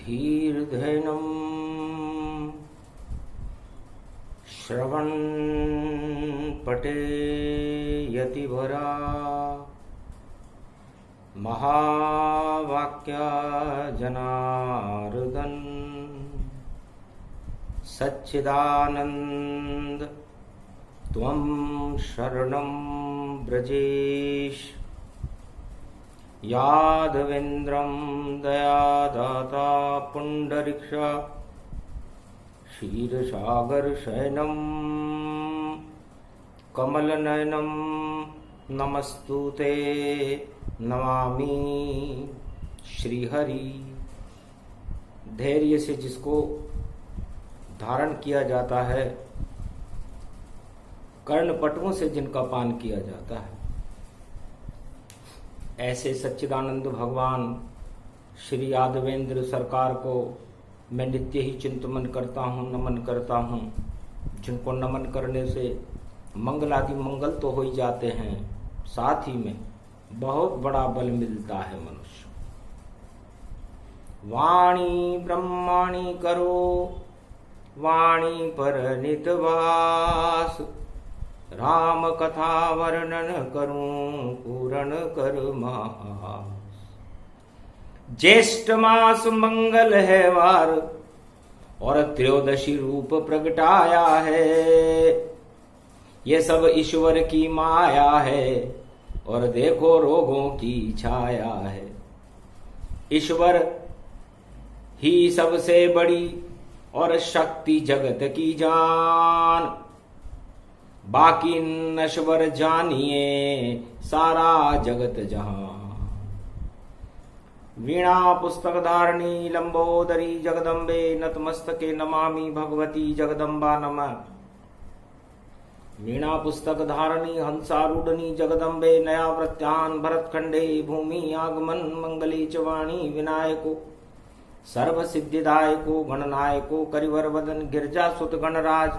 धीर्धैनं श्रवण पठेयतिवरा महावाक्या जनार्दन सच्चिदानंद त्वं शरणं ब्रजेश यादवेन्द्रं दयादाता पुंडरीक्ष क्षीरसागरशयनं कमलनयनं नमस्तुते नमामि श्रीहरि। धैर्य से जिसको धारण किया जाता है, कर्णपटुओं से जिनका पान किया जाता है, ऐसे सच्चिदानंद भगवान श्री यादवेंद्र सरकार को मैं नित्य ही चिंतन करता हूँ, नमन करता हूँ, जिनको नमन करने से मंगलादि मंगल तो हो ही जाते हैं, साथ ही में बहुत बड़ा बल मिलता है मनुष्य। वाणी ब्रह्माणी करो वाणी पर नितवास, राम कथा वर्णन करूं पूर्ण कर मास। ज्येष्ठ मास मंगल है वार और त्रयोदशी रूप प्रगटाया है, ये सब ईश्वर की माया है और देखो रोगों की छाया है। ईश्वर ही सबसे बड़ी और शक्ति जगत की जान, बाकी नश्वर जानिए सारा जगत जहां। वीणा पुस्तक धारणी लंबोदरी जगदम्बे नतमस्तके नमामि भगवती जगदम्बा नमः। वीणा पुस्तक धारणी हंसारूढ़नी जगदम्बे नया वृत्यान भरतखंडे भूमि आगमन मंगले च वाणी विनायको सर्व सिद्धिदायको गणनायको करिवर वदन गिरजा सुत गणराज।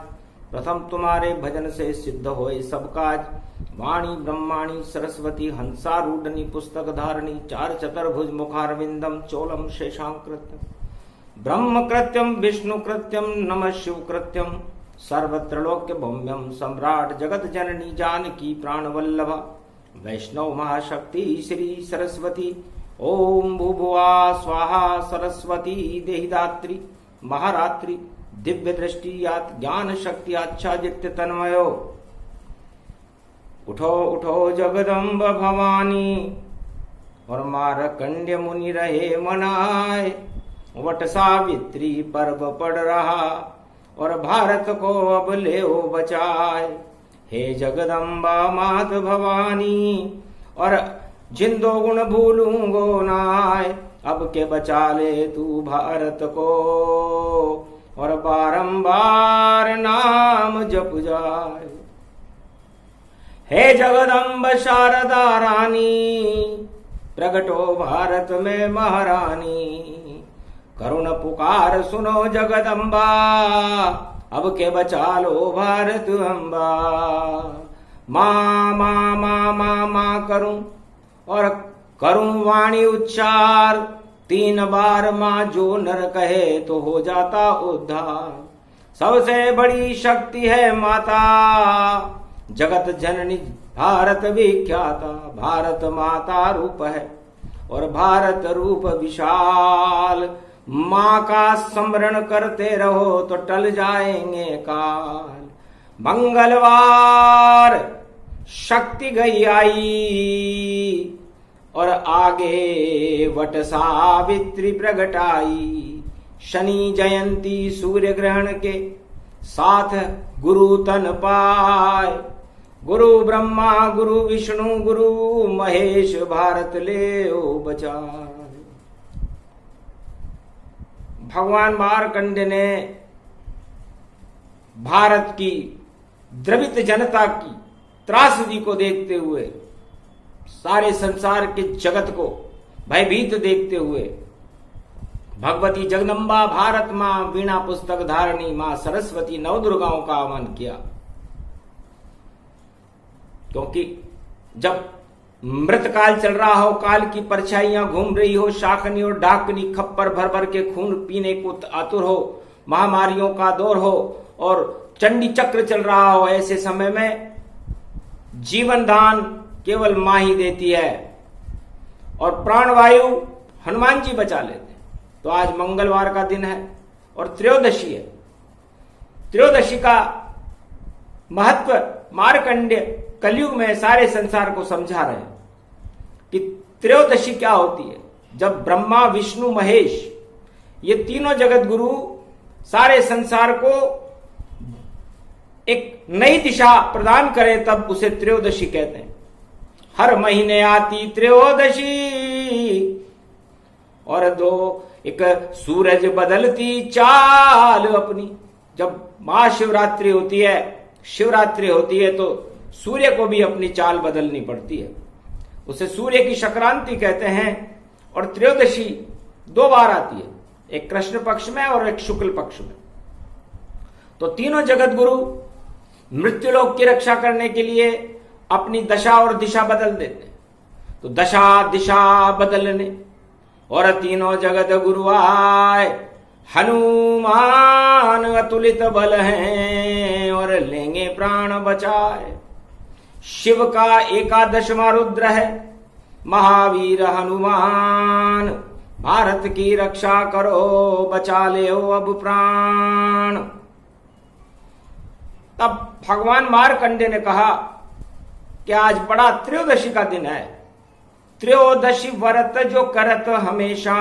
प्रथम तुम्हारे भजन से सिद्ध होए सब काज, वाणी ब्रह्माणी सरस्वती हंसारूढ़नी पुस्तक धारणी चार चतुर्भुज मुखारविंदम चोलम शेषांकृत्यम ब्रह्म कृत्यम विष्णु कृत्यम नमः शिव कृत्यम सर्वत्रलोक्य भौम्यम सम्राट जगत जननी जानकी प्राण वल्लभा। वैष्णव महाशक्ति श्री सरस्वती ओम भूभुआ स्वाहा सरस्वती देहिदात्री महारात्रि दिव्य दृष्टि ज्ञान शक्ति आच्छादित्य तन्मयो। उठो उठो जगदम्ब भवानी और मारकंड्य मुनि रहे मनाए। वट सावित्री पर्व पड़ रहा और भारत को अब ले बचाए। हे जगदम्बा मात भवानी और जिन दो गुण भूलूंगो नाय, अब के बचा ले तू भारत को और बारंबार नाम जप जाए। हे जगदम्ब शारदा रानी प्रगटो भारत में महारानी, करुण पुकार सुनो जगदम्बा अब के बचा लो भारत अम्बा। माँ माँ माँ माँ माँ करूं और करूं वाणी उच्चार, 3 बार माँ जो नर कहे तो हो जाता उद्धार। सबसे बड़ी शक्ति है माता जगत जननी भारत विख्याता। भारत माता रूप है और भारत रूप विशाल, माँ का स्मरण करते रहो तो टल जाएंगे काल। मंगलवार शक्ति गई आई और आगे वट सावित्री प्रगटाई। शनि जयंती सूर्य ग्रहण के साथ गुरु तन पाए। गुरु ब्रह्मा गुरु विष्णु गुरु महेश भारत ले बचाए। भगवान मार्कंड ने भारत की द्रवित जनता की त्रासदी को देखते हुए, सारे संसार के जगत को भयभीत देखते हुए भगवती जगदम्बा भारत मां वीणा पुस्तक धारणी मां सरस्वती नवदुर्गाओं का आह्वान किया। क्योंकि जब मृत काल चल रहा हो, काल की परछाइयां घूम रही हो, शाकनी और डाकनी खप्पर भर भर के खून पीने को आतुर हो, महामारियों का दौर हो और चंडी चक्र चल रहा हो, ऐसे समय में जीवन दान केवल मां ही देती है और प्राणवायु हनुमान जी बचा लेते। तो आज मंगलवार का दिन है और त्रयोदशी है। त्रयोदशी का महत्व मार्कंडेय कलयुग में सारे संसार को समझा रहे हैं कि त्रयोदशी क्या होती है। जब ब्रह्मा विष्णु महेश ये तीनों जगत गुरु सारे संसार को एक नई दिशा प्रदान करें तब उसे त्रयोदशी कहते हैं। हर महीने आती त्रयोदशी और दो एक सूरज बदलती चाल अपनी। जब महाशिवरात्रि होती है, शिवरात्रि होती है तो सूर्य को भी अपनी चाल बदलनी पड़ती है, उसे सूर्य की संक्रांति कहते हैं। और त्रयोदशी दो बार आती है, एक कृष्ण पक्ष में और एक शुक्ल पक्ष में। तो तीनों जगत गुरु मृत्युलोक की रक्षा करने के लिए अपनी दशा और दिशा बदल देते हैं। तो दशा दिशा बदलने और तीनों जगत गुरु आए, हनुमान अतुलित बल हैं और लेंगे प्राण बचाए। शिव का 11वां रुद्र है महावीर हनुमान, भारत की रक्षा करो बचा ले अब प्राण। तब भगवान मार्कंडेय ने कहा कि आज बड़ा त्रयोदशी का दिन है। त्रयोदशी व्रत जो करत हमेशा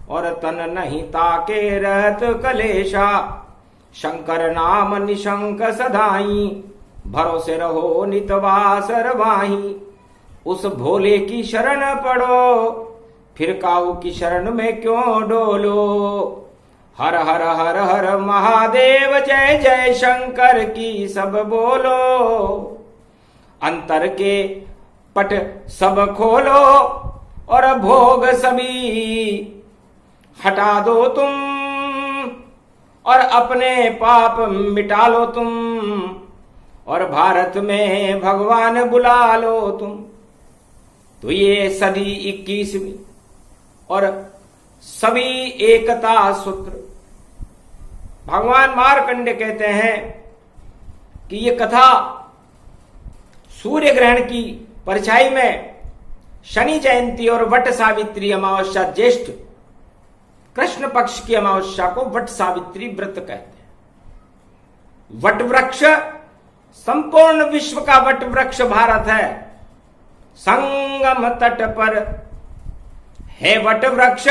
और तन नहीं ताके रहत कलेशा। शंकर नाम निशंक सदाई, भरोसे रहो नितवास रवाही। उस भोले की शरण पड़ो, फिर काऊ की शरण में क्यों डोलो। हर हर हर हर महादेव जय जय शंकर की सब बोलो। अंतर के पट सब खोलो और भोग सभी हटा दो तुम और अपने पाप मिटा लो तुम और भारत में भगवान बुला लो तुम। तो ये सदी 21वीं और सभी एकता सूत्र। भगवान मार्कंडेय कहते हैं कि ये कथा सूर्य ग्रहण की परछाई में शनि जयंती और वट सावित्री अमावस्या, ज्येष्ठ कृष्ण पक्ष की अमावस्या को वट सावित्री व्रत कहते हैं। वट वृक्ष संपूर्ण विश्व का वट वृक्ष भारत है। संगम तट पर है वट वृक्ष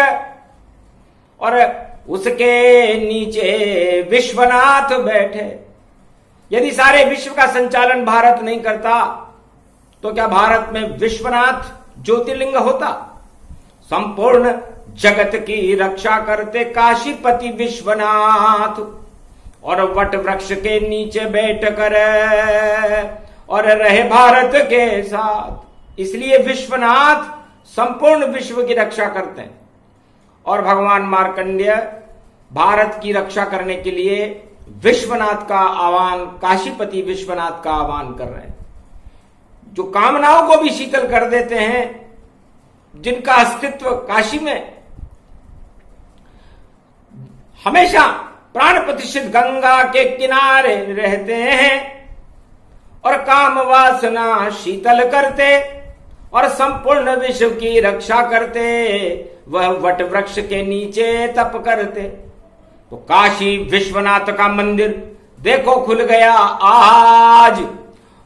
और उसके नीचे विश्वनाथ बैठे। यदि सारे विश्व का संचालन भारत नहीं करता तो क्या भारत में विश्वनाथ ज्योतिर्लिंग होता? संपूर्ण जगत की रक्षा करते काशीपति विश्वनाथ और वट वृक्ष के नीचे बैठ कर और रहे भारत के साथ। इसलिए विश्वनाथ संपूर्ण विश्व की रक्षा करते हैं और भगवान मार्कंडेय भारत की रक्षा करने के लिए विश्वनाथ का आह्वान, काशीपति विश्वनाथ का आह्वान कर रहे हैं, जो कामनाओं को भी शीतल कर देते हैं, जिनका अस्तित्व काशी में हमेशा प्राण प्रतिष्ठित गंगा के किनारे रहते हैं और काम वासना शीतल करते और संपूर्ण विश्व की रक्षा करते। वह वट वृक्ष के नीचे तप करते। तो काशी विश्वनाथ का मंदिर देखो खुल गया आज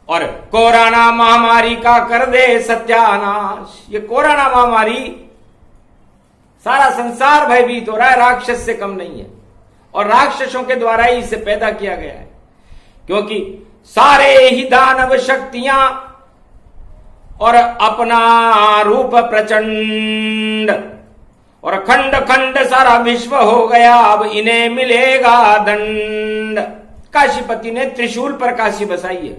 और कोरोना महामारी का कर दे सत्यानाश। ये कोरोना महामारी सारा संसार भयभीत हो रहा है, राक्षस से कम नहीं है और राक्षसों के द्वारा ही इसे पैदा किया गया है, क्योंकि सारे ही दानव शक्तियां और अपना रूप प्रचंड और खंड खंड सारा विश्व हो गया, अब इन्हें मिलेगा दंड। काशीपति ने त्रिशूल पर काशी बसाई है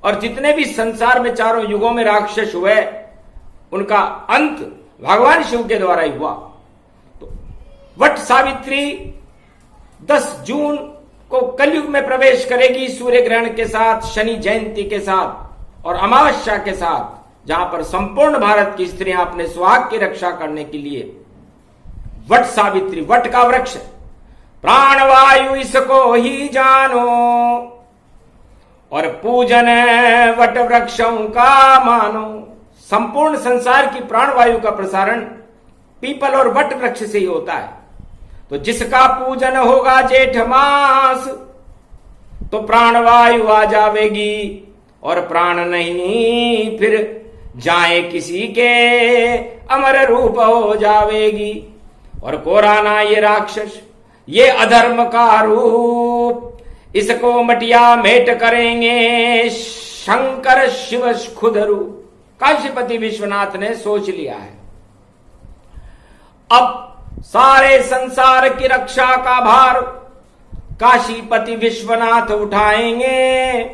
और जितने भी संसार में चारों युगों में राक्षस हुए उनका अंत भगवान शिव के द्वारा ही हुआ। तो वट सावित्री 10 जून को कलयुग में प्रवेश करेगी सूर्य ग्रहण के साथ, शनि जयंती के साथ और अमावस्या के साथ। जहां पर संपूर्ण भारत की स्त्रियां अपने सुहाग की रक्षा करने के लिए वट सावित्री, वट का वृक्ष, प्राणवायु इसको ही जानो, और पूजन वट वृक्षों का मानो। संपूर्ण संसार की प्राणवायु का प्रसारण पीपल और वट वृक्ष से ही होता है। तो जिसका पूजन होगा जेठ मास, तो प्राणवायु आ जावेगी, और प्राण नहीं फिर जाए किसी के, अमर रूप हो जावेगी। और कोराना ये राक्षस, ये अधर्म का रूप, इसको मटिया मेट करेंगे शंकर शिव खुद रूप। काशीपति विश्वनाथ ने सोच लिया है, अब सारे संसार की रक्षा का भार काशीपति विश्वनाथ उठाएंगे,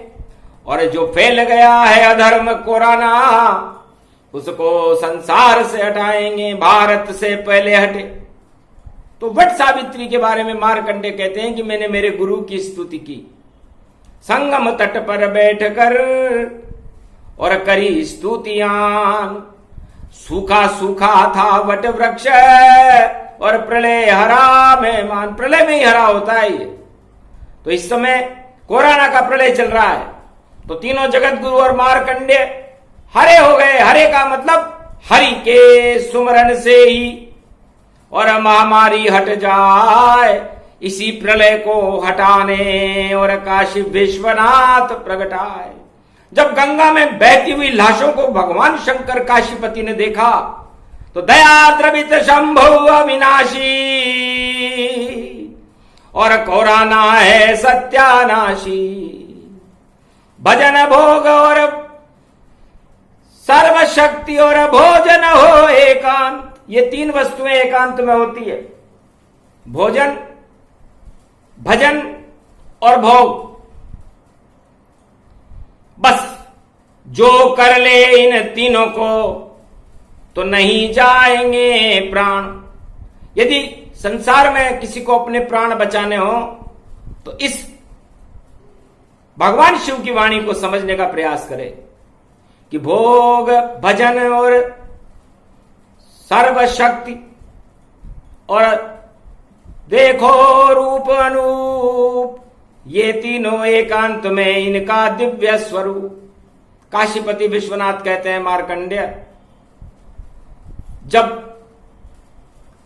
और जो फैल गया है अधर्म कोराना, उसको संसार से हटाएंगे, भारत से पहले हटे। तो वट सावित्री के बारे में मार्कंडे कहते हैं कि मैंने मेरे गुरु की स्तुति की, संगम तट पर बैठकर और करी स्तुतियां। सूखा सूखा था वट वृक्ष और प्रलय हरा मेहमान। प्रलय में ही हरा होता है ये। तो इस समय कोरोना का प्रलय चल रहा है, तो तीनों जगत गुरु और मार्कंडे हरे हो गए। हरे का मतलब हरि के सुमरन से ही और महामारी हट जाए, इसी प्रलय को हटाने और काशी विश्वनाथ प्रगटाए। जब गंगा में बहती हुई लाशों को भगवान शंकर काशीपति ने देखा, तो दया द्रवित शंभु अविनाशी, और कोराना है सत्यानाशी। भजन भोग और सर्वशक्ति और भोजन हो एकांत, ये तीन वस्तुएं एकांत में होती है, भोजन, भजन और भोग। बस जो कर ले इन तीनों को तो नहीं जाएंगे प्राण। यदि संसार में किसी को अपने प्राण बचाने हो तो इस भगवान शिव की वाणी को समझने का प्रयास करें कि भोग, भजन और सर्वशक्ति और देखो रूप अनूप, ये तीनों एकांत में इनका दिव्य स्वरूप। काशीपति विश्वनाथ कहते हैं मार्कंडेय, जब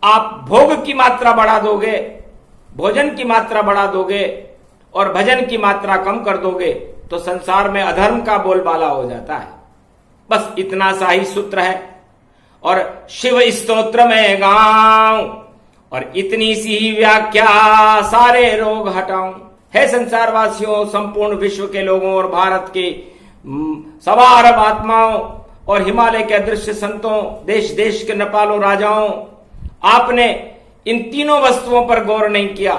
आप भोग की मात्रा बढ़ा दोगे, भोजन की मात्रा बढ़ा दोगे और भजन की मात्रा कम कर दोगे, तो संसार में अधर्म का बोलबाला हो जाता है। बस इतना सा ही सूत्र है, और शिव स्तोत्र में गाऊं और इतनी सी ही व्याख्या सारे रोग हटाऊं। है संसारवासियों, संपूर्ण विश्व के लोगों और भारत के सवार आत्माओं और हिमालय के अदृश्य संतों, देश देश के नेपालों राजाओं, आपने इन तीनों वस्तुओं पर गौर नहीं किया।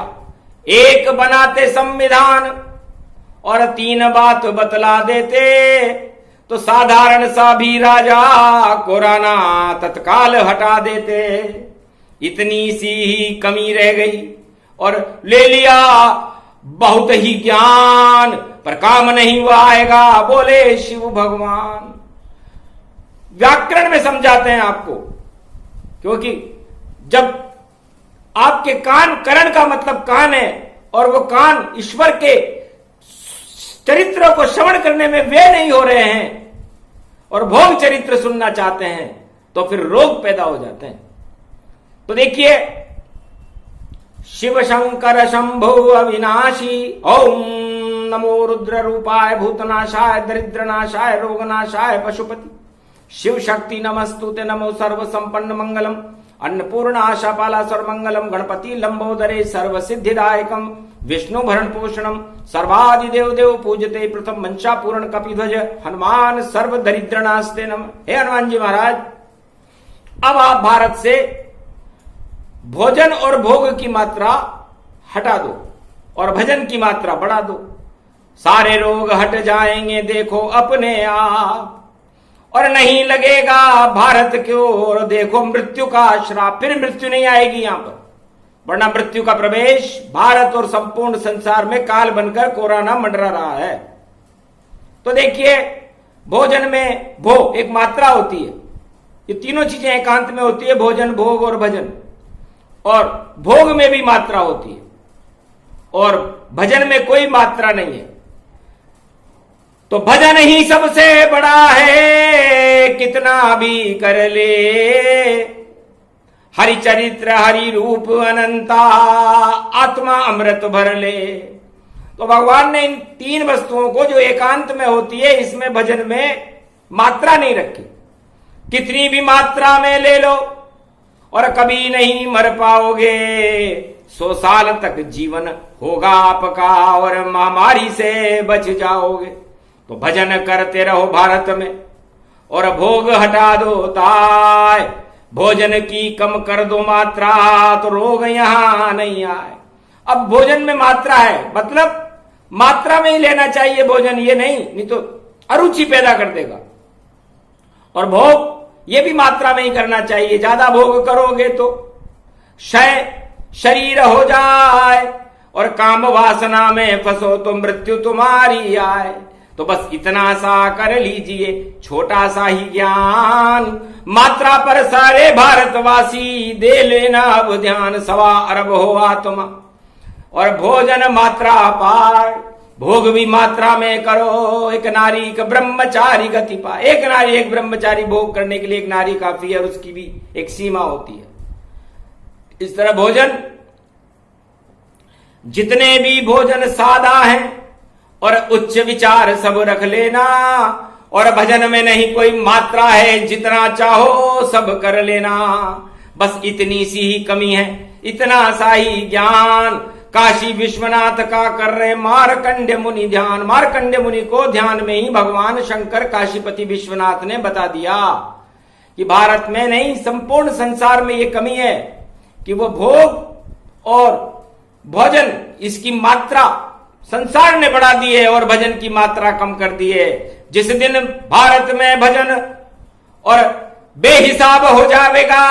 एक बनाते संविधान और तीन बात बतला देते, तो साधारण सा भी राजा कोराना तत्काल हटा देते। इतनी सी ही कमी रह गई और ले लिया बहुत ही ज्ञान, पर काम नहीं हुआ आएगा, बोले शिव भगवान। व्याकरण में समझाते हैं आपको, क्योंकि जब आपके कान, करण का मतलब कान है, और वो कान ईश्वर के चरित्र को श्रवण करने में वे नहीं हो रहे हैं और भोग चरित्र सुनना चाहते हैं, तो फिर रोग पैदा हो जाते हैं। तो देखिए, शिव शंकर शंभु अविनाशी, ओम नमो रुद्र रूपाय भूतनाशाय दरिद्रनाशाय रोगनाशाय पशुपति। शिव शक्ति नमस्तुते, नमो सर्व संपन्न मंगलम, अन्नपूर्ण आशापाला सर्वमंगलम, गणपति लंबोदरे सर्व सिद्धिदायकम, विष्णु भरण पोषणम, सर्वादि देव देव पूजते, प्रथम मंशा पूर्ण कपिध्वज, हनुमान सर्व दरिद्रनास्ते नम। हे हनुमान जी महाराज, अब आप भारत से भोजन और भोग की मात्रा हटा दो और भजन की मात्रा बढ़ा दो, सारे रोग हट जाएंगे देखो अपने आप, और नहीं लगेगा भारत की ओर देखो मृत्यु का श्राप। फिर मृत्यु नहीं आएगी यहां पर, वरना मृत्यु का प्रवेश भारत और संपूर्ण संसार में काल बनकर कोरोना मंडरा रहा है। तो देखिए, भोजन में भो एक मात्रा होती है, ये तीनों चीजें एकांत में होती है, भोजन, भोग और भजन। और भोग में भी मात्रा होती है और भजन में कोई मात्रा नहीं है। तो भजन ही सबसे बड़ा है, कितना भी कर ले, हरि चरित्र हरि रूप अनंता, आत्मा अमृत भर ले। तो भगवान ने इन तीन वस्तुओं को जो एकांत में होती है, इसमें भजन में मात्रा नहीं रखी। कितनी भी मात्रा में ले लो और कभी नहीं मर पाओगे, 100 साल तक जीवन होगा आपका और महामारी से बच जाओगे। तो भजन करते रहो भारत में और भोग हटा दो ताय, भोजन की कम कर दो मात्रा तो रोग यहां नहीं आए। अब भोजन में मात्रा है, मतलब मात्रा में ही लेना चाहिए भोजन, ये नहीं तो अरुचि पैदा कर देगा। और भोग ये भी मात्रा में ही करना चाहिए, ज्यादा भोग करोगे तो क्षय शरीर हो जाए और काम वासना में फंसो तो मृत्यु तुम्हारी आए। तो बस इतना सा कर लीजिए, छोटा सा ही ज्ञान, मात्रा पर सारे भारतवासी दे लेना अब ध्यान। 1.25 अरब हो आत्मा और भोजन मात्रा पार, भोग भी मात्रा में करो। एक नारी एक ब्रह्मचारी गति पाए, एक नारी एक ब्रह्मचारी भोग करने के लिए एक नारी काफी है और उसकी भी एक सीमा होती है। इस तरह भोजन, जितने भी भोजन सादा हैं और उच्च विचार सब रख लेना, और भजन में नहीं कोई मात्रा है, जितना चाहो सब कर लेना। बस इतनी सी ही कमी है, इतना सा ही ज्ञान। काशी विश्वनाथ का कर रहे मार्कंड्य मुनि ध्यान, मार्कंड्य मुनि को ध्यान में ही भगवान शंकर काशीपति विश्वनाथ ने बता दिया कि भारत में नहीं, संपूर्ण संसार में ये कमी है कि वो भोग और भोजन, इसकी मात्रा संसार ने बढ़ा दी है और भजन की मात्रा कम कर दी है। जिस दिन भारत में भजन और बेहिसाब हो जाएगा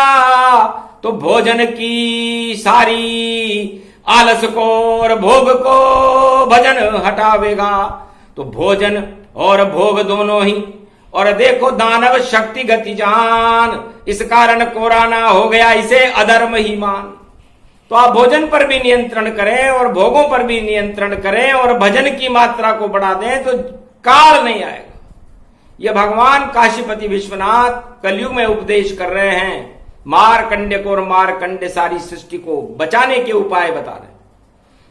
तो भोजन की सारी आलस को और भोग को भजन हटावेगा। तो भोजन और भोग दोनों ही, और देखो दानव शक्ति गति जान, इस कारण कोराना हो गया इसे अधर्म ही मान। तो आप भोजन पर भी नियंत्रण करें और भोगों पर भी नियंत्रण करें और भजन की मात्रा को बढ़ा दें तो काल नहीं आएगा। यह भगवान काशीपति विश्वनाथ कलयुग में उपदेश कर रहे हैं मारकंडे को, और मारकंडे सारी सृष्टि को बचाने के उपाय बता रहे।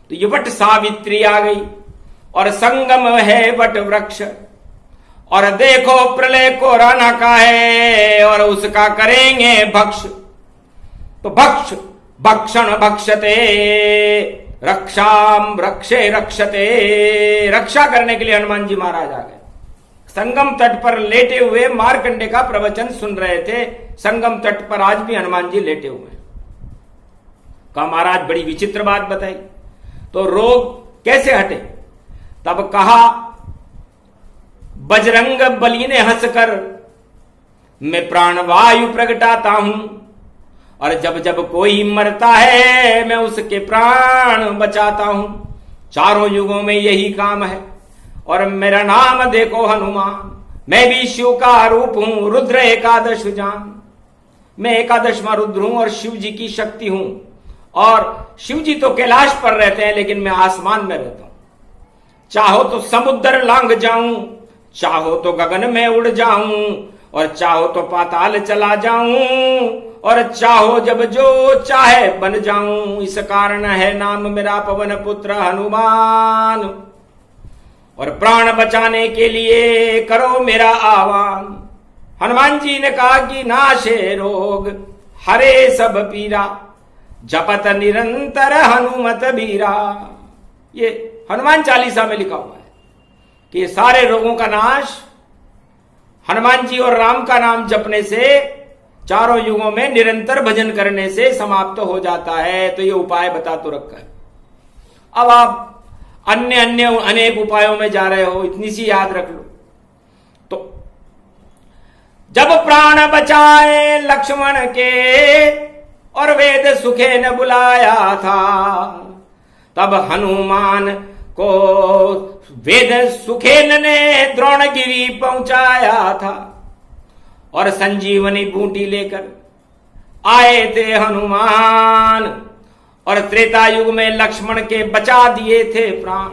तो ये वट सावित्री आ गई और संगम है वट वृक्ष, और देखो प्रलय को राना का है और उसका करेंगे भक्ष। तो भक्ष भक्षण भक्षते रक्षाम रक्षे रक्षते, रक्षा करने के लिए हनुमान जी महाराज आ गए। संगम तट पर लेटे हुए मारकंडे का प्रवचन सुन रहे थे। संगम तट पर आज भी हनुमान जी लेटे हुए हैं। कहा महाराज बड़ी विचित्र बात बताई, तो रोग कैसे हटे? तब कहा बजरंग बली ने हंसकर, मैं प्राणवायु प्रगटाता हूं और जब जब कोई मरता है मैं उसके प्राण बचाता हूं। चारों युगों में यही काम है और मेरा नाम देखो हनुमान, मैं भी शिव का रूप हूं, रुद्र एकादश जान। मैं एकादशवां रुद्र हूं और शिव जी की शक्ति हूं। और शिव जी तो कैलाश पर रहते हैं लेकिन मैं आसमान में रहता हूं। चाहो तो समुद्र लांघ जाऊं, चाहो तो गगन में उड़ जाऊं, और चाहो तो पाताल चला जाऊं, और चाहो जब जो चाहे बन जाऊं। इस कारण है नाम मेरा पवन पुत्र हनुमान, और प्राण बचाने के लिए करो मेरा आह्वान। हनुमान जी ने कहा कि नाशे रोग हरे सब पीरा, जपत निरंतर हनुमत बीरा। ये हनुमान चालीसा में लिखा हुआ है कि सारे रोगों का नाश हनुमान जी और राम का नाम जपने से, चारों युगों में निरंतर भजन करने से समाप्त हो जाता है। तो ये उपाय बता तो रखा है। अब आप अन्य अन्य अनेक उपायों में जा रहे हो, इतनी सी याद रख लो। तो जब प्राण बचाए लक्ष्मण के और वेद सुखे न बुलाया था, तब हनुमान को वेद सुखेन ने द्रोणगिरी पहुंचाया था और संजीवनी बूटी लेकर आए थे हनुमान, और त्रेता युग में लक्ष्मण के बचा दिए थे प्राण।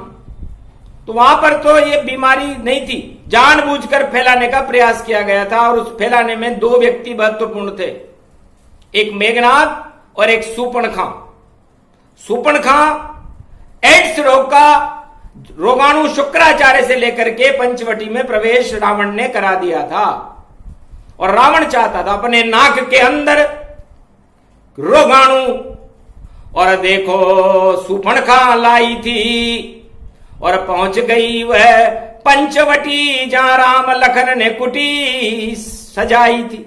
तो वहां पर तो ये बीमारी नहीं थी, जानबूझकर फैलाने का प्रयास किया गया था, और उस फैलाने में दो व्यक्ति महत्वपूर्ण थे, एक मेघनाद और एक सूर्पणखा। सूर्पणखा एड्स रोग का रोगाणु शुक्राचार्य से लेकर के पंचवटी में प्रवेश रावण ने करा दिया था, और रावण चाहता था अपने नाक के अंदर रोगाणु, और देखो सूर्पणखा लाई थी और पहुंच गई वह पंचवटी जहां राम लखन ने कुटी सजाई थी,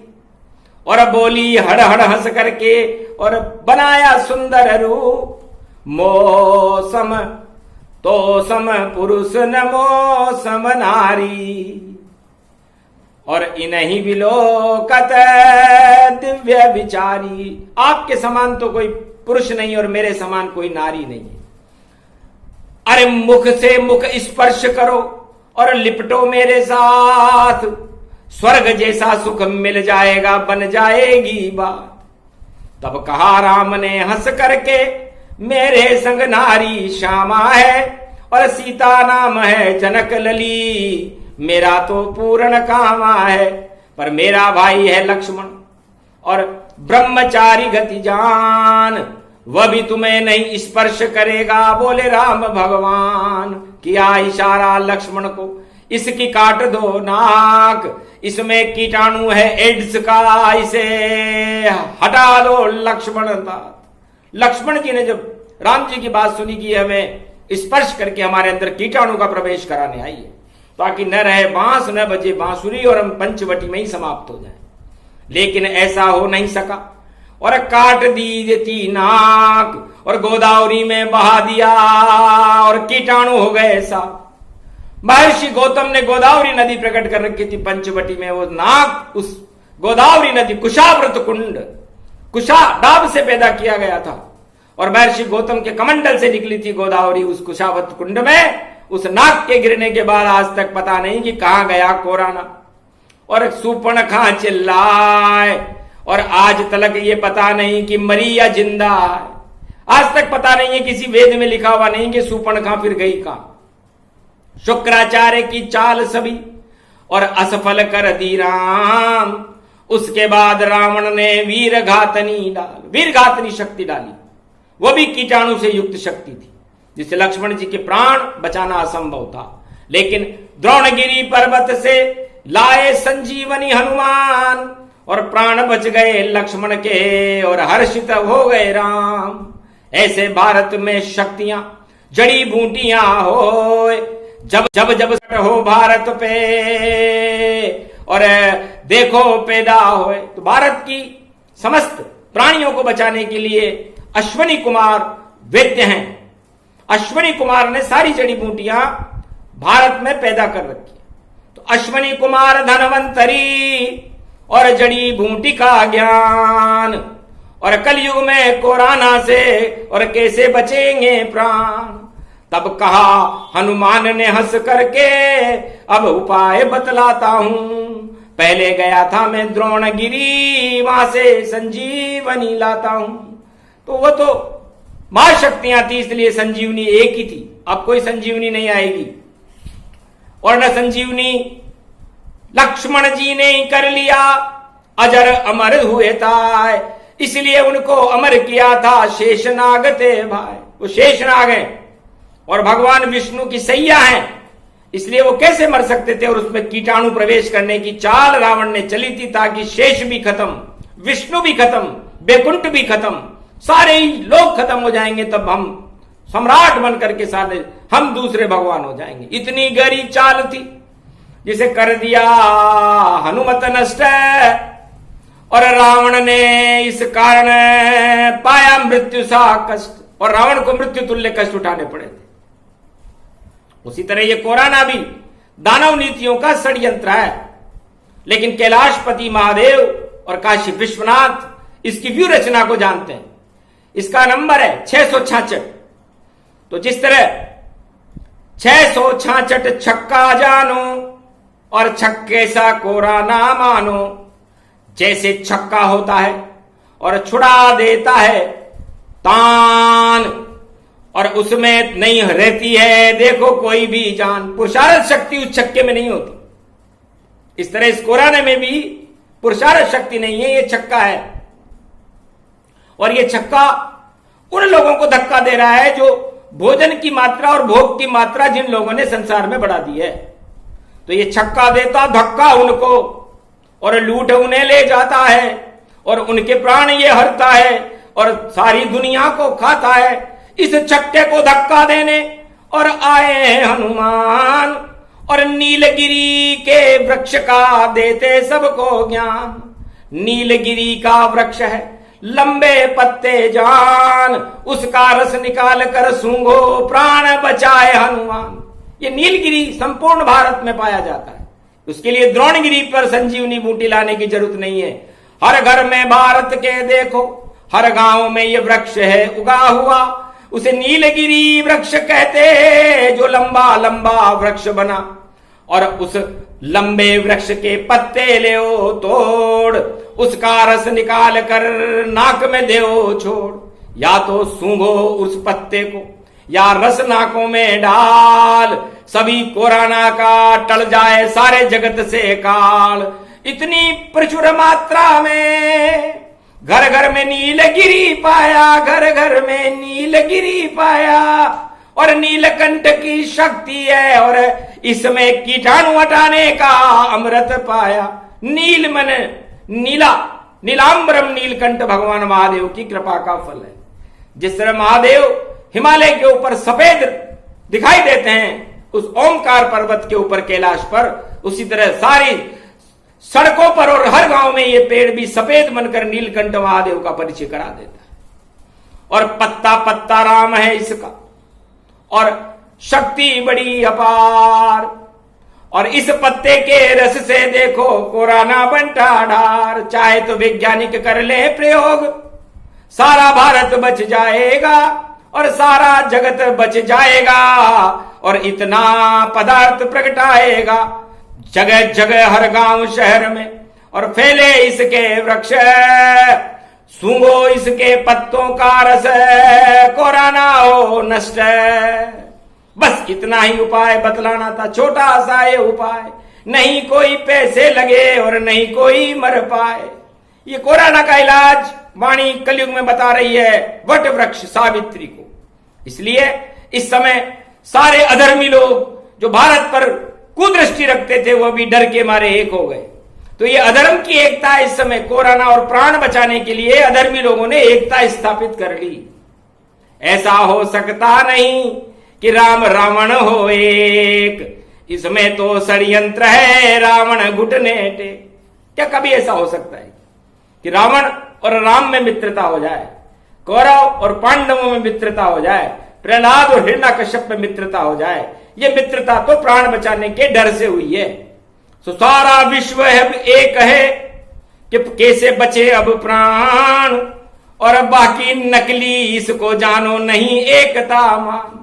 और बोली हड़ हड़ हंस करके और बनाया सुंदर रूप। मौसम तो सम पुरुष न मौसम नारी, और इन्हीं विलोकत दिव्य विचारी। आपके समान तो कोई पुरुष नहीं और मेरे समान कोई नारी नहीं है। अरे मुख से मुख स्पर्श करो और लिपटो मेरे साथ, स्वर्ग जैसा सुख मिल जाएगा, बन जाएगी बात। तब कहा राम ने हंस करके, मेरे संग नारी श्यामा है और सीता नाम है जनक लली। मेरा तो पूर्ण कामा है, पर मेरा भाई है लक्ष्मण और ब्रह्मचारी गति जान, वह भी तुम्हें नहीं स्पर्श करेगा। बोले राम भगवान, किया इशारा लक्ष्मण को, इसकी काट दो नाक, इसमें कीटाणु है एड्स का, इसे हटा दो लक्ष्मण। लक्ष्मण जी ने जब राम जी की बात सुनी कि हमें स्पर्श करके हमारे अंदर कीटाणु का प्रवेश कराने आई है, ताकि न रहे बांस न बजे बांसुरी और हम पंचवटी में ही समाप्त हो जाए, लेकिन ऐसा हो नहीं सका, और काट दी देती नाक और गोदावरी में बहा दिया और कीटाणु हो गए साफ। महर्षि गौतम ने गोदावरी नदी प्रकट कर रखी थी पंचवटी में, वो नाक उस गोदावरी नदी कुशावृत कुंड, कुशा डाब से पैदा किया गया था, और महर्षि गौतम के कमंडल से निकली थी गोदावरी उस कुशावृत कुंड में। उस नाक के गिरने के बाद आज तक पता नहीं कि कहां गया कोराना, और सूर्पणखा चिल्लाए, और आज तक ये पता नहीं कि मरी या जिंदा है। आज तक पता नहीं है, किसी वेद में लिखा हुआ नहीं कि सूर्पणखा फिर गई कहां। शुक्राचार्य की चाल सभी और असफल कर दी राम। उसके बाद रावण ने वीरघातनी शक्ति डाली, वो भी कीटाणु से युक्त शक्ति थी, जिससे लक्ष्मण जी के प्राण बचाना असंभव था। लेकिन द्रोणगिरी पर्वत से लाए संजीवनी हनुमान, और प्राण बच गए लक्ष्मण के, और हर्षित हो गए राम। ऐसे भारत में शक्तियां जड़ी बूटियां हो, जब जब जब हो भारत पे, और देखो पैदा होए। तो भारत की समस्त प्राणियों को बचाने के लिए अश्वनी कुमार वैद्य हैं। अश्वनी कुमार ने सारी जड़ी बूटियां भारत में पैदा कर रखी। तो अश्वनी कुमार धनवंतरी और जड़ी बूटी का ज्ञान, और कलयुग में कोरोना से और कैसे बचेंगे प्राण। तब कहा हनुमान ने हंस करके, अब उपाय बतलाता हूं। पहले गया था मैं द्रोणगिरी, वहां से संजीवनी लाता हूं। तो वो तो महाशक्तियां थी, इसलिए संजीवनी एक ही थी। अब कोई संजीवनी नहीं आएगी, और न संजीवनी लक्ष्मण जी ने कर लिया, अजर अमर हुए था, इसलिए उनको अमर किया था शेषनाग थे भाई। वो शेषनाग हैं और भगवान विष्णु की सैया हैं, इसलिए वो कैसे मर सकते थे। और उसमें कीटाणु प्रवेश करने की चाल रावण ने चली थी, ताकि शेष भी खत्म, विष्णु भी खत्म, बैकुंठ भी खत्म, सारे ही लोग खत्म हो जाएंगे, तब हम सम्राट बनकर के सारे हम दूसरे भगवान हो जाएंगे। इतनी गहरी चाल थी, जिसे कर दिया हनुमत नष्ट, और रावण ने इस कारण पाया मृत्यु सा कष्ट, और रावण को मृत्यु तुल्य कष्ट उठाने पड़े थे। उसी तरह ये कोरोना भी दानव नीतियों का षड्यंत्र है, लेकिन कैलाशपति महादेव और काशी विश्वनाथ इसकी व्यू रचना को जानते हैं। इसका नंबर है 666। तो जिस तरह 666 छक्का जानो और छक्के सा कोरा ना मानो। जैसे छक्का होता है और छुड़ा देता है तान, और उसमें नहीं रहती है देखो कोई भी जान। पुरुषार्थ शक्ति उस छक्के में नहीं होती। इस तरह इस कोराने में भी पुरुषार्थ शक्ति नहीं है, ये छक्का है। और ये छक्का उन लोगों को धक्का दे रहा है जो भोजन की मात्रा और भोग की मात्रा जिन लोगों ने संसार में बढ़ा दी है। तो ये छक्का देता धक्का उनको और लूट उन्हें ले जाता है और उनके प्राण ये हरता है और सारी दुनिया को खाता है। इस छक्के को धक्का देने और आए हनुमान और नीलगिरी के वृक्ष का देते सबको ज्ञान। नीलगिरी का वृक्ष है लंबे पत्ते जान, उसका रस निकाल कर सूंघो प्राण बचाए हनुमान। ये नीलगिरी संपूर्ण भारत में पाया जाता है। उसके लिए द्रोणगिरी पर संजीवनी बूटी लाने की जरूरत नहीं है। हर घर में भारत के देखो, हर गांव में ये वृक्ष है उगा हुआ। उसे नीलगिरी वृक्ष कहते जो लंबा लंबा वृक्ष बना। और उस लंबे वृक्ष के पत्ते ले तोड़, उसका रस निकाल कर नाक में देओ छोड़। या तो सूंघो उस पत्ते को या रस नाकों में डाल, सभी कोरोना का टल जाए सारे जगत से काल। इतनी प्रचुर मात्रा में घर घर में नीलगिरी पाया, घर घर में नीलगिरी पाया। और नीलकंठ की शक्ति है और इसमें कीटाणु हटाने का अमृत पाया। नील मन नीला, नीलांबरम नीलकंठ भगवान महादेव की कृपा का फल है। जिस तरह महादेव हिमालय के ऊपर सफेद दिखाई देते हैं उस ओमकार पर्वत के ऊपर कैलाश पर, उसी तरह सारी सड़कों पर और हर गांव में ये पेड़ भी सफेद बनकर नीलकंठ महादेव का परिचय करा देता है। और पत्ता पत्ता राम है इसका और शक्ति बड़ी अपार। और इस पत्ते के रस से देखो कोरोना बनता ढार। चाहे तो वैज्ञानिक कर ले प्रयोग, सारा भारत बच जाएगा और सारा जगत बच जाएगा। और इतना पदार्थ प्रगटाएगा जगह जगह हर गांव शहर में। और फैले इसके वृक्ष, सूंघो इसके पत्तों का रस, कोरोना हो नष्ट। बस इतना ही उपाय बतलाना था, छोटा सा ये उपाय। नहीं कोई पैसे लगे और नहीं कोई मर पाए। ये कोरोना का इलाज वाणी कलयुग में बता रही है वट वृक्ष सावित्री को। इसलिए इस समय सारे अधर्मी लोग जो भारत पर कुदृष्टि रखते थे वो भी डर के मारे एक हो गए। तो ये अधर्म की एकता इस समय कोरोना और प्राण बचाने के लिए अधर्मी लोगों ने एकता स्थापित कर ली। ऐसा हो सकता नहीं कि राम रावण हो एक, इसमें तो षड्यंत्र है रावण घुटने टेक। क्या कभी ऐसा हो सकता है कि रावण और राम में मित्रता हो जाए, कौरव और पांडवों में मित्रता हो जाए, प्रहलाद और हिरण्यकश्यप में मित्रता हो जाए? ये मित्रता तो प्राण बचाने के डर से हुई है। तो सारा विश्व अब एक है कि कैसे बचे अब प्राण, और बाकी नकली इसको जानो नहीं एकता मान।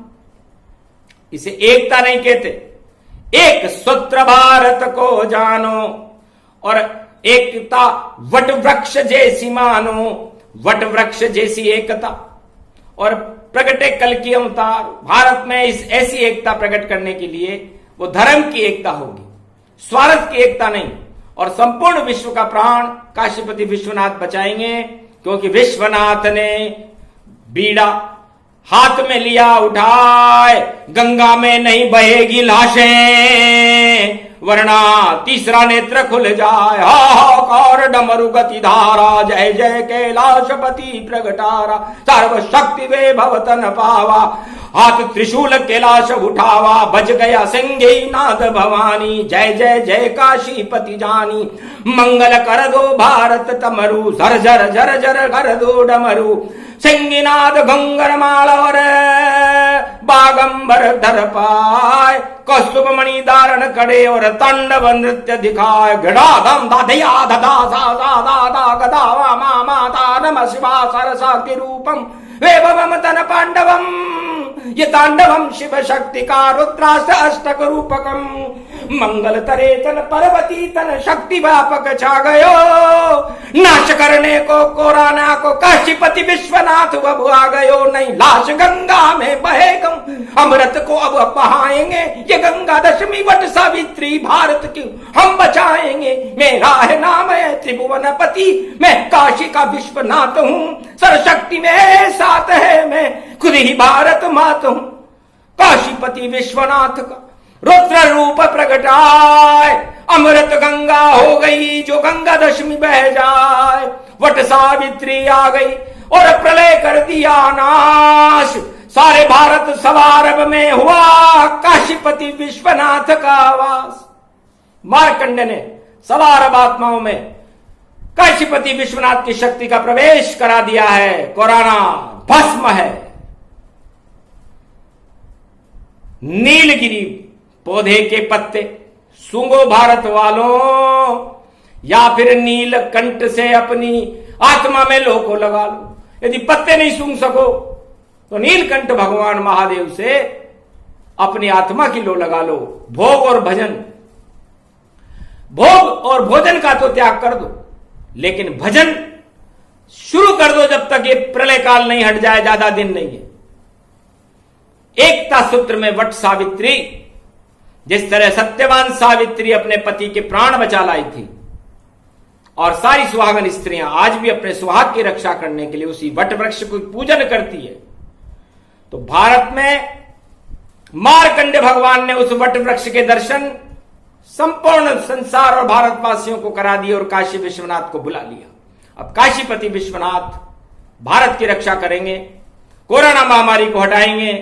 इसे एकता नहीं कहते, एक सूत्र भारत को जानो और एकता वट वृक्ष जैसी मानो, वट वृक्ष जैसी एकता। और प्रगटे कल की अवतार भारत में इस ऐसी एकता प्रकट करने के लिए वो धर्म की एकता होगी, स्वार्थ की एकता नहीं। और संपूर्ण विश्व का प्राण काशीपति विश्वनाथ बचाएंगे, क्योंकि विश्वनाथ ने बीड़ा हाथ में लिया उठाए। गंगा में नहीं बहेगी लाशें, वरना तीसरा नेत्र खुल जाए। हाहाकार डमरु गति धारा, जय जय कैलाशपति प्रगटारा। सर्वशक्ति वे भवतन पावा, हाथ त्रिशूल कैलाश उठावा। बज गया सिंगे नाद भवानी, जय जय जय काशीपति जानी। मंगल कर दो भारत तमरु, झर झर झर झर कर दो डमरू। सिंगिनाद घंगर माल और बागंबर धर पाए। कौस्तुभ मणि धारण करे और तांडव नृत्य दिखाए। गड़ाधम दाधया ददा सा दा दा गदा वा मा माता नमः शिवा सरसा के रूपम वे भवम तन पांडवम ये तांडवम शिव शक्ति का रुद्राष्ट अष्टक रूपकम मंगल तरे तन पर्वती तन शक्ति व्यापक छा गयो नाश करने को कोरोना को काशीपति विश्वनाथ अब आ गयो नहीं लाश गंगा में बहेगम अमृत को अब बहाएंगे ये गंगा दशमी वट सावित्री भारत की हम बचाएंगे मेरा है नाम है त्रिभुवनपति मैं काशी का विश्वनाथ हूँ सरशक्ति में साथ है मैं खुद ही भारत मात हूँ काशीपति विश्वनाथ का रुद्र रूप प्रगटाए अमृत गंगा हो गई जो गंगा दशमी बह जाए वट सावित्री आ गई और प्रलय कर दिया नाश सारे भारत सवारभ में हुआ काशीपति विश्वनाथ का आवास मार्कंड ने सवारभ आत्माओं में काशीपति विश्वनाथ की शक्ति का प्रवेश करा दिया है कोरोना भस्म है नीलगिरी पौधे के पत्ते सूंघो भारत वालों या फिर नीलकंठ से अपनी आत्मा में लो को लगा लो यदि पत्ते नहीं सूंघ सको तो नीलकंठ भगवान महादेव से अपनी आत्मा की लो लगा लो भोग और भजन भोग और भोजन का तो त्याग कर दो लेकिन भजन शुरू कर दो जब तक ये प्रलय काल नहीं हट जाए ज्यादा दिन नहीं है एकता सूत्र में वट सावित्री जिस तरह सत्यवान सावित्री अपने पति के प्राण बचा लाई थी और सारी सुहागन स्त्रियां आज भी अपने सुहाग की रक्षा करने के लिए उसी वट वृक्ष को पूजन करती है तो भारत में मार्कंड भगवान ने उस वट वृक्ष के दर्शन संपूर्ण संसार और भारतवासियों को करा दिए और काशी विश्वनाथ को बुला लिया अब काशीपति विश्वनाथ भारत की रक्षा करेंगे कोरोना महामारी को हटाएंगे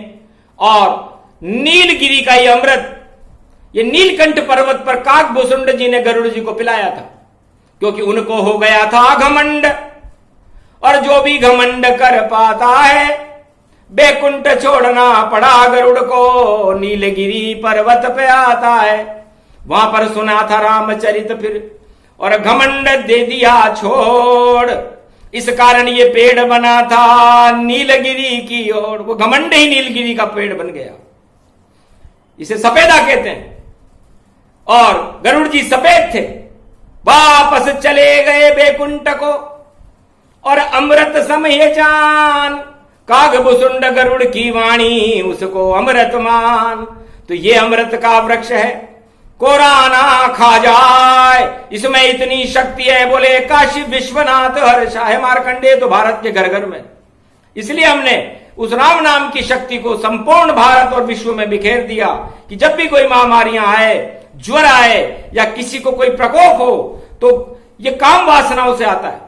और नीलगिरी का ये अमृत ये नीलकंठ पर्वत पर काकभूषुंड जी ने गरुड़ जी को पिलाया था क्योंकि उनको हो गया था घमंड और जो भी घमंड कर पाता है बैकुंठ छोड़ना पड़ा गरुड़ को नीलगिरी पर्वत पे आता है वहां पर सुना था रामचरित फिर और घमंड दे दिया छोड़ इस कारण ये पेड़ बना था नीलगिरी की ओर वो घमंड ही नीलगिरी का पेड़ बन गया इसे सफेदा कहते हैं और गरुड़ जी सफेद थे वापस चले गए बैकुंठ को और अमृत समय जान काकभूषुंड गरुड़ की वाणी उसको अमृत मान तो ये अमृत का वृक्ष है कोरोना खा जाए इसमें इतनी शक्ति है बोले काशी विश्वनाथ हर्षा है मार्कंडेय तो भारत के घर घर में इसलिए हमने उस राम नाम की शक्ति को संपूर्ण भारत और विश्व में बिखेर दिया कि जब भी कोई महामारियां आए ज्वर आए या किसी को कोई प्रकोप हो तो ये काम वासनाओं से आता है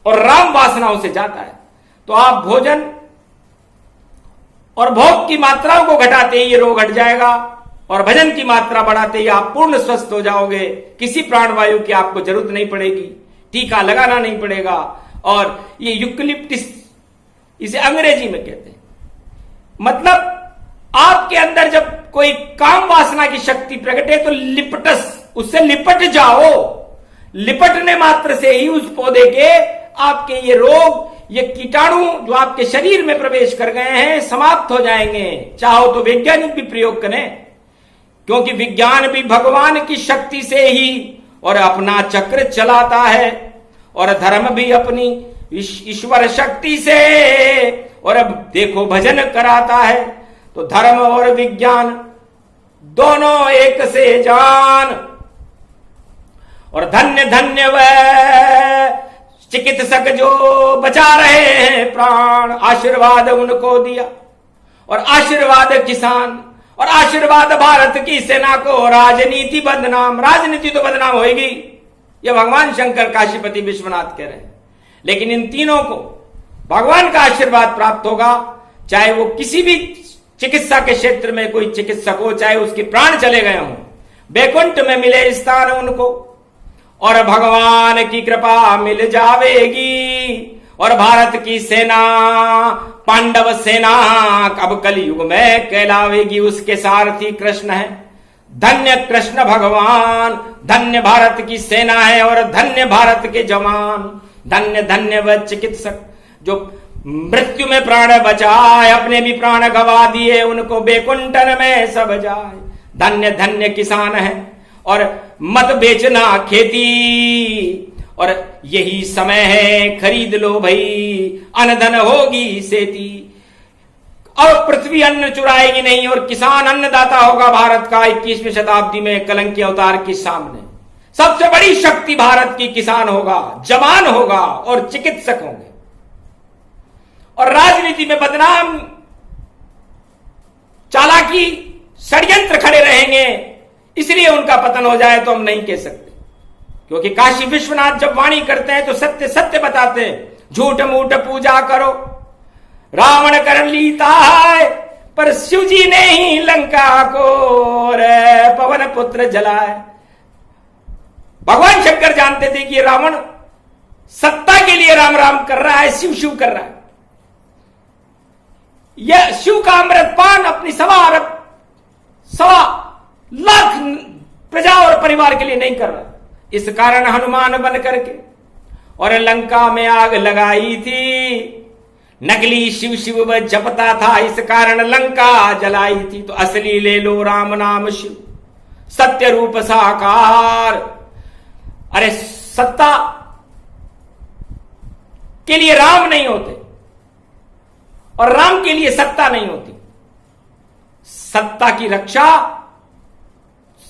और राम वासनाओं से जाता है तो आप भोजन और भोग की मात्राओं को घटाते ही ये रोग हट जाएगा और भजन की मात्रा बढ़ाते ही आप पूर्ण स्वस्थ हो जाओगे किसी प्राणवायु की आपको जरूरत नहीं पड़ेगी टीका लगाना नहीं पड़ेगा और ये यूकलिप्टिस इसे अंग्रेजी में कहते हैं मतलब आपके अंदर जब कोई काम वासना की शक्ति प्रकटे तो लिपटस उससे लिपट जाओ लिपटने मात्र से ही उस पौधे के आपके ये रोग ये कीटाणु जो आपके शरीर में प्रवेश कर गए हैं समाप्त हो जाएंगे चाहो तो वैज्ञानिक भी प्रयोग करें क्योंकि विज्ञान भी भगवान की शक्ति से ही और अपना चक्र चलाता है और धर्म भी अपनी ईश्वर शक्ति से और अब देखो भजन कराता है तो धर्म और विज्ञान दोनों एक से जान और धन्य धन्य वह चिकित्सक जो बचा रहे हैं प्राण आशीर्वाद उनको दिया और आशीर्वाद किसान और आशीर्वाद भारत की सेना को राजनीति बदनाम राजनीति तो बदनाम होगी यह भगवान शंकर काशीपति विश्वनाथ कह रहे हैं लेकिन इन तीनों को भगवान का आशीर्वाद प्राप्त होगा चाहे वो किसी भी चिकित्सा के क्षेत्र में कोई चिकित्सक हो चाहे उसके प्राण चले गए हों बैकुंठ में मिले स्थान उनको और भगवान की कृपा मिल जावेगी और भारत की सेना पांडव सेना अब कलयुग में कहलावेगी उसके सारथी कृष्ण है धन्य कृष्ण भगवान धन्य भारत की सेना है और धन्य भारत के जवान धन्य धन्य वह चिकित्सक जो मृत्यु में प्राण बचाए, अपने भी प्राण गवा दिए, उनको बैकुंठन में सब जाए। धन्य धन्य किसान है और मत बेचना खेती, और यही समय है खरीद लो भाई, अन्न धन होगी सेती। अब पृथ्वी अन्न चुराएगी नहीं और किसान अन्नदाता होगा भारत का 21वीं शताब्दी में कलंकी अवतार के सामने। सबसे बड़ी शक्ति भारत की किसान होगा, जवान होगा और चिकित्सक होंगे। और राजनीति में बदनाम, चालाकी, षड्यंत्र खड़े रहेंगे, इसलिए उनका पतन हो जाए तो हम नहीं कह सकते। क्योंकि काशी विश्वनाथ जब वाणी करते हैं तो सत्य सत्य बताते हैं। झूठ मूठ पूजा करो, रावण कर लीता है, पर शिव जी ने ही लंका को रे पवन पुत्र जलाए। भगवान शंकर जानते थे कि रावण सत्ता के लिए राम राम कर रहा है, शिव शिव कर रहा है। यह शिव का अमृतपान अपनी सवा लाख प्रजा और परिवार के लिए नहीं कर रहा। इस कारण हनुमान बन करके और लंका में आग लगाई थी। नकली शिव शिव जपता था, इस कारण लंका जलाई थी। तो असली ले लो राम नाम शिव, सत्य रूप साकार। अरे सत्ता के लिए राम नहीं होते और राम के लिए सत्ता नहीं होती। सत्ता की रक्षा,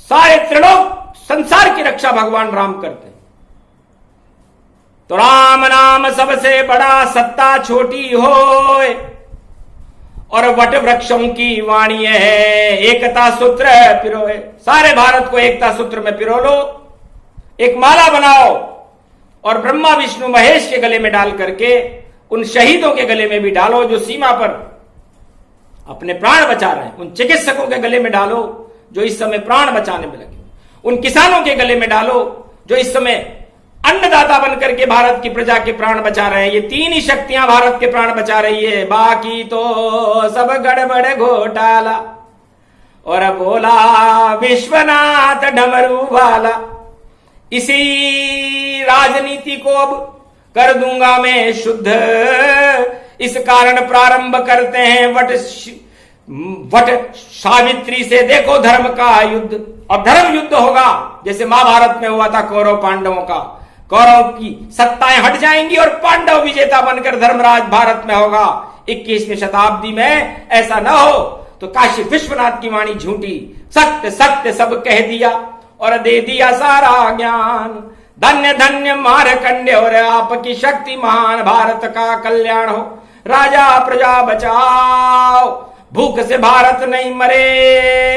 सारे त्रिलोक संसार की रक्षा भगवान राम करते हैं। तो राम नाम सबसे बड़ा, सत्ता छोटी होए। और वट वृक्षों की वाणी है, एकता सूत्र पिरोए। सारे भारत को एकता सूत्र में पिरो लो, एक माला बनाओ और ब्रह्मा विष्णु महेश के गले में डाल करके उन शहीदों के गले में भी डालो जो सीमा पर अपने प्राण बचा रहे हैं। उन चिकित्सकों के गले में डालो जो इस समय प्राण बचाने में लगे। उन किसानों के गले में डालो जो इस समय अन्नदाता बनकर के भारत की प्रजा के प्राण बचा रहे हैं। ये तीन ही शक्तियां भारत के प्राण बचा रही है, बाकी तो सब गड़बड़ घोटाला। और बोला विश्वनाथ डमरू वाला, इसी राजनीति को अब कर दूंगा मैं शुद्ध। इस कारण प्रारंभ करते हैं वट सावित्री से, देखो धर्म का युद्ध। और धर्म युद्ध होगा जैसे महाभारत में हुआ था कौरव पांडवों का। कौरव की सत्ताएं हट जाएंगी और पांडव विजेता बनकर धर्मराज भारत में होगा। 21वीं शताब्दी में ऐसा न हो तो काशी विश्वनाथ की वाणी झूठी, सत्य सत्य सब कह दिया और दे दिया सारा ज्ञान। धन्य धन्य मारकंडे और आपकी शक्ति महान, भारत का कल्याण हो, राजा प्रजा बचाओ, भूख से भारत नहीं मरे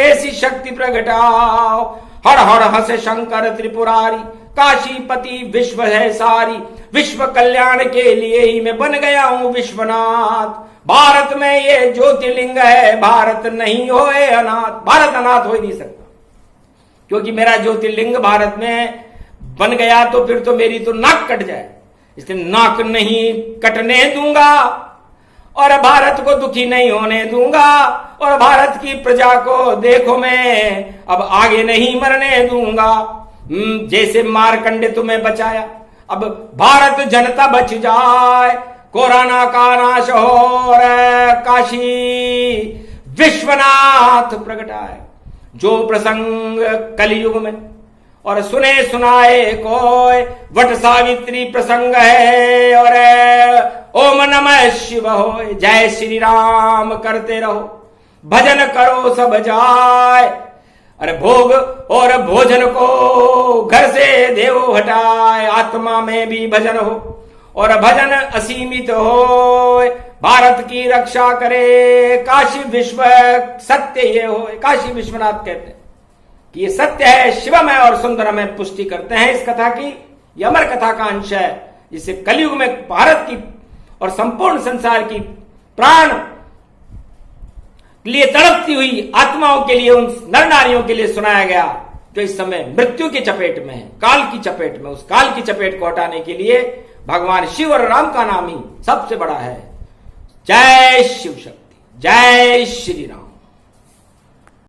ऐसी शक्ति प्रगटाओ। हर हर हंसे शंकर त्रिपुरारी, काशीपति विश्व है सारी। विश्व कल्याण के लिए ही मैं बन गया हूं विश्वनाथ। भारत में ये ज्योतिर्लिंग है, भारत नहीं होए अनाथ। भारत अनाथ हो ही नहीं सकता, क्योंकि मेरा ज्योतिर्लिंग भारत में बन गया तो फिर तो मेरी तो नाक कट जाए। इसलिए नाक नहीं कटने दूंगा और भारत को दुखी नहीं होने दूंगा। और भारत की प्रजा को देखो मैं अब आगे नहीं मरने दूंगा। जैसे मारकंडे तुम्हें बचाया, अब भारत जनता बच जाए, कोरोना का नाश हो और काशी विश्वनाथ प्रगटाए। जो प्रसंग कलयुग में और सुने सुनाए कोई, वट सावित्री प्रसंग है और ओम नमः शिव हो। जय श्री राम करते रहो, भजन करो सब जाए। अरे भोग और भोजन को घर से देव हटाए, आत्मा में भी भजन हो और भजन असीमित हो। भारत की रक्षा करे काशी विश्व, सत्य ये हो। काशी विश्वनाथ कहते हैं कि ये सत्य है, शिवमय और सुंदरमय पुष्टि करते हैं इस कथा की। यह अमर कथा का अंश है जिसे कलयुग में भारत की और संपूर्ण संसार की प्राण लिए तड़पती हुई आत्माओं के लिए, उन नर नारियों के लिए सुनाया गया जो इस समय मृत्यु की चपेट में है, काल की चपेट में। उस काल की चपेट को हटाने के लिए भगवान शिव और राम का नाम ही सबसे बड़ा है। जय शिव शक्ति, जय श्री राम।